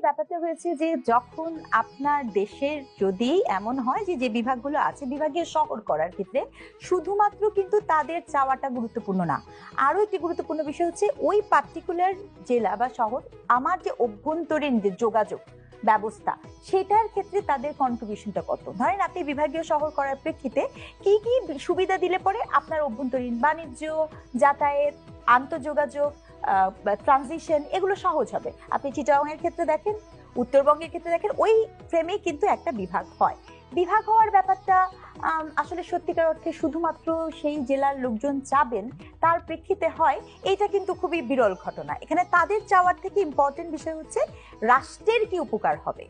ব্যাপারটা হয়েছে যে যখন আপনার দেশের যদি এমন হয় যে যে বিভাগগুলো আছে বিভাগীয় শহর করার ক্ষেত্রে শুধুমাত্র কিন্তু তাদের চাওয়াটা গুরুত্বপূর্ণ না, আরো একটি গুরুত্বপূর্ণ বিষয় হচ্ছে ওই পার্টিকুলার জেলা বা শহর আমার যে অভ্যন্তরীণ যে যোগাযোগ ব্যবস্থা সেটার ক্ষেত্রে তাদের কন্ট্রিবিউশনটা কত। ধরেন আপনি বিভাগীয় শহর করার প্রেক্ষিতে কি কি সুবিধা দিলে পরে আপনার অভ্যন্তরীণ বাণিজ্য, যাতায়াত, আন্তঃযোগাযোগ, ট্রানজিশন এগুলো সহজ হবে। আপনি চিটাগাং এর ক্ষেত্রে দেখেন, উত্তরবঙ্গের ক্ষেত্রে দেখেন, ওই ফ্রেমে কিন্তু একটা বিভাগ হয়। বিভাগ হওয়ার ব্যাপারটা আসলে সত্যিকার অর্থে শুধুমাত্র সেই জেলার লোকজন চাবেন তার প্রেক্ষিতে হয়, এটা কিন্তু খুবই বিরল ঘটনা। এখানে তাদের চাওয়ার থেকে ইম্পর্টেন্ট বিষয় হচ্ছে রাষ্ট্রের কি উপকার হবে,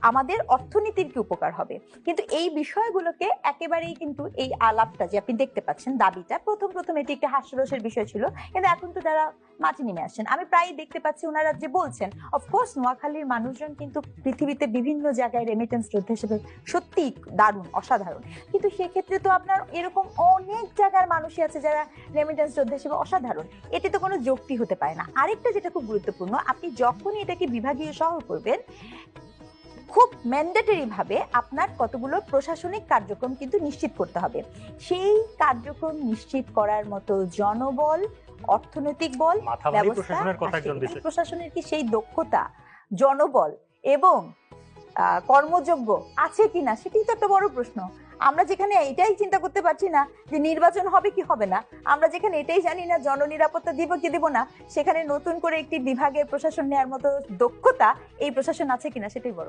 আমাদের অর্থনীতির কি উপকার হবে। কিন্তু এই বিষয়গুলোকে একেবারেই কিন্তু এই আলাপটা যে আপনি দেখতে পাচ্ছেন, দাবিটা প্রথম প্রথম এটি একটা হাস্যরসের বিষয় ছিল, কিন্তু এখন তো যারা মাঠে নেমে আসছেন আমি প্রায়ই দেখতে পাচ্ছি ওনারা যে বলছেন, অফকোর্স নোয়াখালীর মানুষজন কিন্তু পৃথিবীতে বিভিন্ন জায়গায় রেমিটেন্স যোদ্ধা হিসেবে সত্যি দারুণ অসাধারণ, কিন্তু সেক্ষেত্রে তো আপনার এরকম অনেক জায়গার মানুষই আছে যারা রেমিটেন্স যোদ্ধা হিসেবে অসাধারণ। এটি তো কোনো যুক্তি হতে পারে না। আরেকটা যেটা খুব গুরুত্বপূর্ণ, আপনি যখনই এটাকে বিভাগীয় শহর করবেন খুব ম্যান্ডেটরি ভাবে আপনার কতগুলো প্রশাসনিক কার্যক্রম কিন্তু নিশ্চিত করতে হবে। সেই কার্যক্রম নিশ্চিত করার মতো জনবল, অর্থনৈতিক বল, প্রশাসনের কি সেই দক্ষতা, জনবল এবং কর্মযোগ্য আছে কিনা সেটাই তো একটা বড় প্রশ্ন। আমরা যেখানে এটাই চিন্তা করতে পারছি না যে নির্বাচন হবে কি হবে না, আমরা যেখানে এটাই জানি না জননিরাপত্তা দিব কি দিব না, সেখানে নতুন করে একটি বিভাগের প্রশাসন নেওয়ার মতো দক্ষতা এই প্রশাসন আছে কিনা সেটাই বড়।